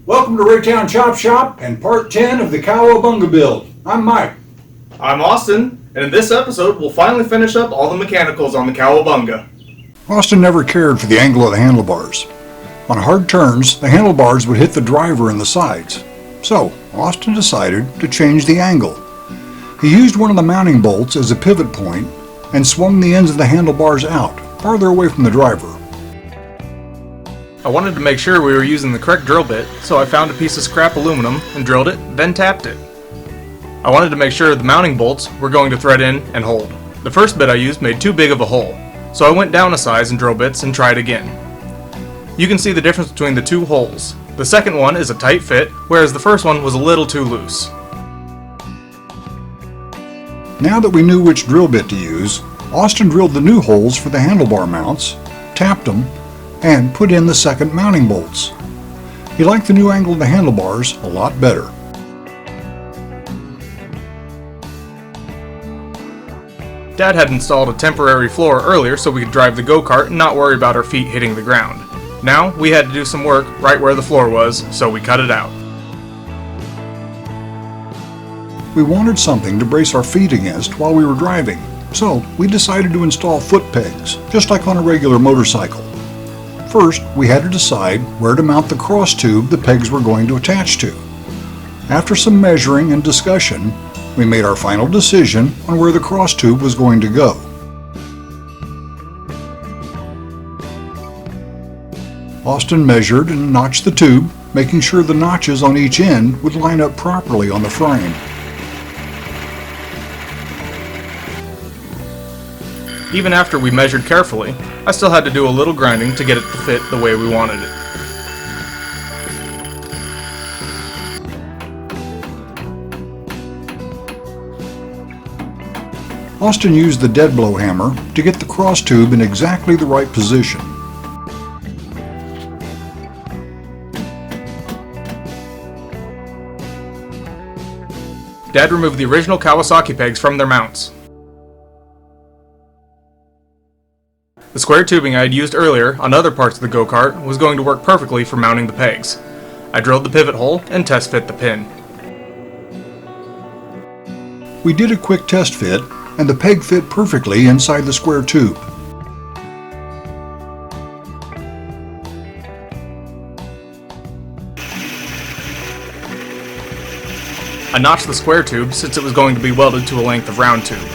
Welcome to Raytown Chop Shop and part 10 of the KawaBunga build. I'm Mike. I'm Austin, and in this episode we'll finally finish up all the mechanicals on the KawaBunga. Austin never cared for the angle of the handlebars. On hard turns, the handlebars would hit the driver in the sides. So, Austin decided to change the angle. He used one of the mounting bolts as a pivot point and swung the ends of the handlebars out, farther away from the driver. I wanted to make sure we were using the correct drill bit, so I found a piece of scrap aluminum and drilled it, then tapped it. I wanted to make sure the mounting bolts were going to thread in and hold. The first bit I used made too big of a hole, so I went down a size in drill bits and tried again. You can see the difference between the two holes. The second one is a tight fit, whereas the first one was a little too loose. Now that we knew which drill bit to use, Austin drilled the new holes for the handlebar mounts, tapped them, and put in the second mounting bolts. He liked the new angle of the handlebars a lot better. Dad had installed a temporary floor earlier so we could drive the go-kart and not worry about our feet hitting the ground. Now we had to do some work right where the floor was, so we cut it out. We wanted something to brace our feet against while we were driving, so we decided to install foot pegs, just like on a regular motorcycle. First, we had to decide where to mount the cross tube the pegs were going to attach to. After some measuring and discussion, we made our final decision on where the cross tube was going to go. Austin measured and notched the tube, making sure the notches on each end would line up properly on the frame. Even after we measured carefully, I still had to do a little grinding to get it to fit the way we wanted it. Austin used the dead blow hammer to get the cross tube in exactly the right position. Dad removed the original Kawasaki pegs from their mounts. The square tubing I had used earlier on other parts of the go-kart was going to work perfectly for mounting the pegs. I drilled the pivot hole and test fit the pin. We did a quick test fit, and the peg fit perfectly inside the square tube. I notched the square tube since it was going to be welded to a length of round tube.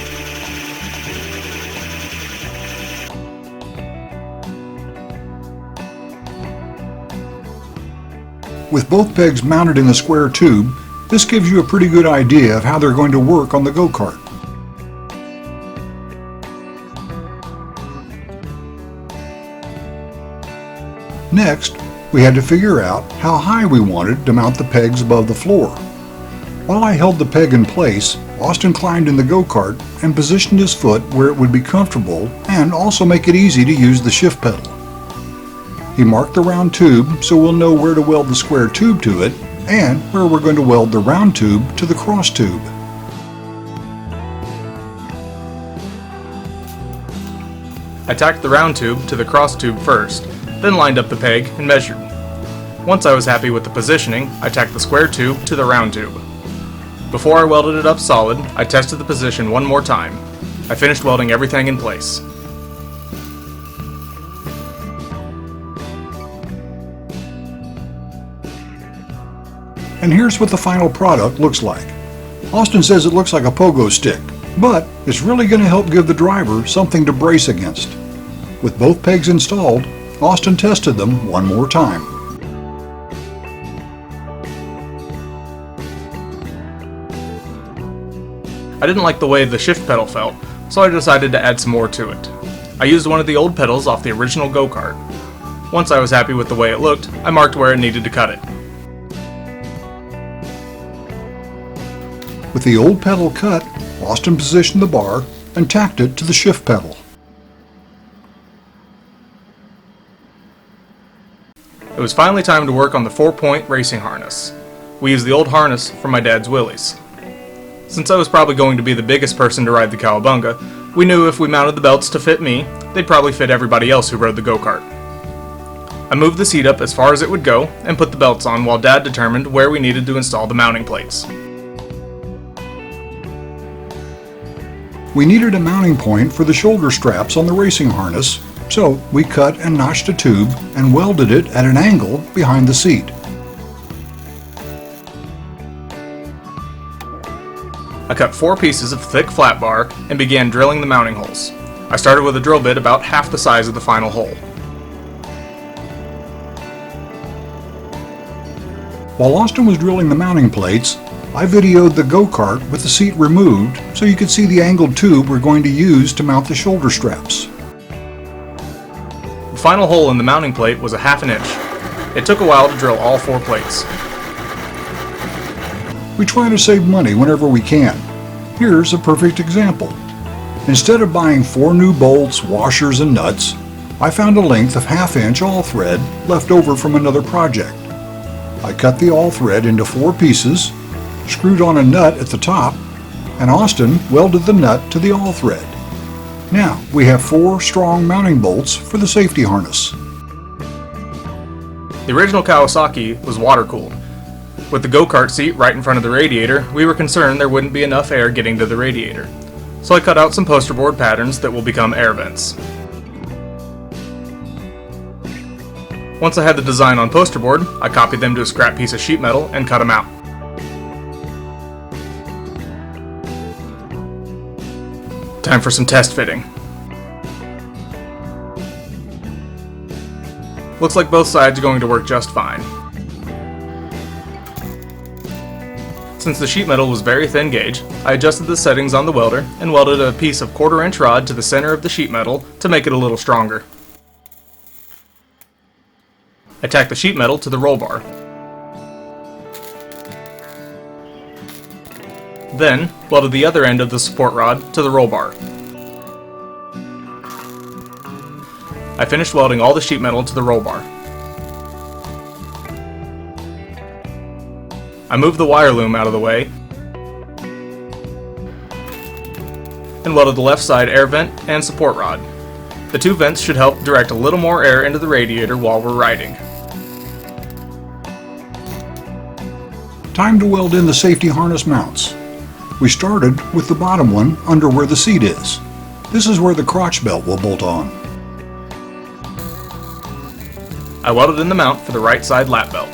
With both pegs mounted in the square tube, this gives you a pretty good idea of how they're going to work on the go-kart. Next, we had to figure out how high we wanted to mount the pegs above the floor. While I held the peg in place, Austin climbed in the go-kart and positioned his foot where it would be comfortable and also make it easy to use the shift pedal. He marked the round tube so we'll know where to weld the square tube to it and where we're going to weld the round tube to the cross tube. I tacked the round tube to the cross tube first, then lined up the peg and measured. Once I was happy with the positioning, I tacked the square tube to the round tube. Before I welded it up solid, I tested the position one more time. I finished welding everything in place. And here's what the final product looks like. Austin says it looks like a pogo stick, but it's really going to help give the driver something to brace against. With both pegs installed, Austin tested them one more time. I didn't like the way the shift pedal felt, so I decided to add some more to it. I used one of the old pedals off the original go-kart. Once I was happy with the way it looked, I marked where it needed to cut it. With the old pedal cut, Austin positioned the bar and tacked it to the shift pedal. It was finally time to work on the 4-point racing harness. We used the old harness from my dad's Willys. Since I was probably going to be the biggest person to ride the KawaBunga, we knew if we mounted the belts to fit me, they'd probably fit everybody else who rode the go-kart. I moved the seat up as far as it would go and put the belts on while Dad determined where we needed to install the mounting plates. We needed a mounting point for the shoulder straps on the racing harness, so we cut and notched a tube and welded it at an angle behind the seat. I cut 4 pieces of thick flat bar and began drilling the mounting holes. I started with a drill bit about half the size of the final hole. While Austin was drilling the mounting plates, I videoed the go-kart with the seat removed so you could see the angled tube we're going to use to mount the shoulder straps. The final hole in the mounting plate was a ½ inch. It took a while to drill all 4 plates. We try to save money whenever we can. Here's a perfect example. Instead of buying 4 new bolts, washers, and nuts, I found a length of ½ inch all thread left over from another project. I cut the all thread into 4 pieces, screwed on a nut at the top, and Austin welded the nut to the all thread. Now we have 4 strong mounting bolts for the safety harness. The original Kawasaki was water-cooled. With the go-kart seat right in front of the radiator, we were concerned there wouldn't be enough air getting to the radiator. So I cut out some poster board patterns that will become air vents. Once I had the design on poster board, I copied them to a scrap piece of sheet metal and cut them out. Time for some test fitting. Looks like both sides are going to work just fine. Since the sheet metal was very thin gauge, I adjusted the settings on the welder and welded a piece of 1/4 inch rod to the center of the sheet metal to make it a little stronger. I tacked the sheet metal to the roll bar. Then, welded the other end of the support rod to the roll bar. I finished welding all the sheet metal to the roll bar. I moved the wire loom out of the way and welded the left side air vent and support rod. The 2 vents should help direct a little more air into the radiator while we're riding. Time to weld in the safety harness mounts. We started with the bottom one under where the seat is. This is where the crotch belt will bolt on. I welded in the mount for the right side lap belt.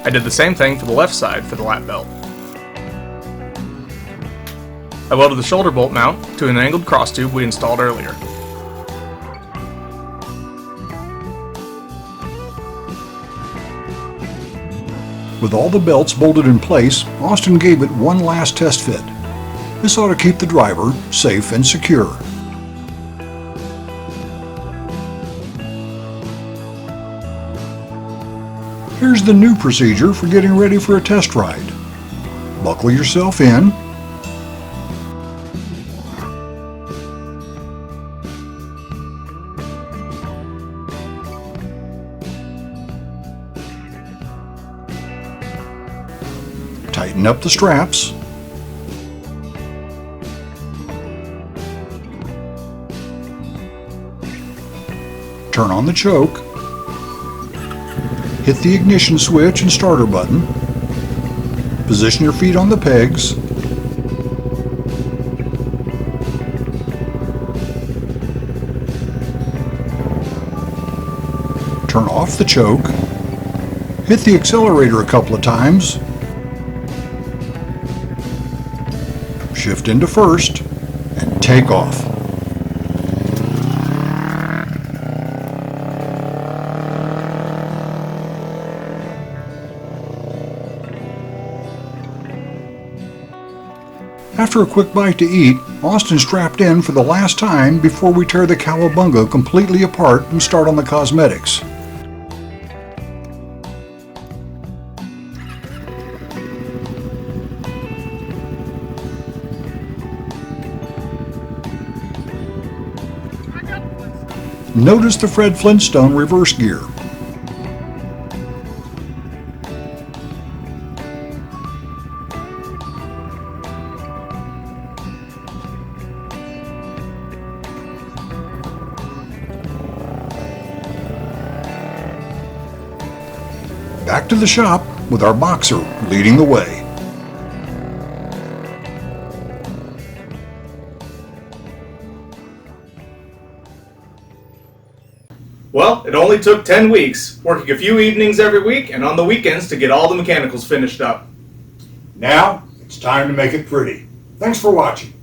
I did the same thing for the left side for the lap belt. I welded the shoulder bolt mount to an angled cross tube we installed earlier. With all the belts bolted in place, Austin gave it one last test fit. This ought to keep the driver safe and secure. Here's the new procedure for getting ready for a test ride. Buckle yourself in. Tighten up the straps. Turn on the choke. Hit the ignition switch and starter button. Position your feet on the pegs. Turn off the choke. Hit the accelerator a couple of times. Shift into first and take off. After a quick bite to eat, Austin strapped in for the last time before we tear the KawaBunga completely apart and start on the cosmetics. Notice the Fred Flintstone reverse gear. back to the shop with our boxer leading the way. Well, it only took 10 weeks, working a few evenings every week and on the weekends to get all the mechanicals finished up. Now, it's time to make it pretty. Thanks for watching.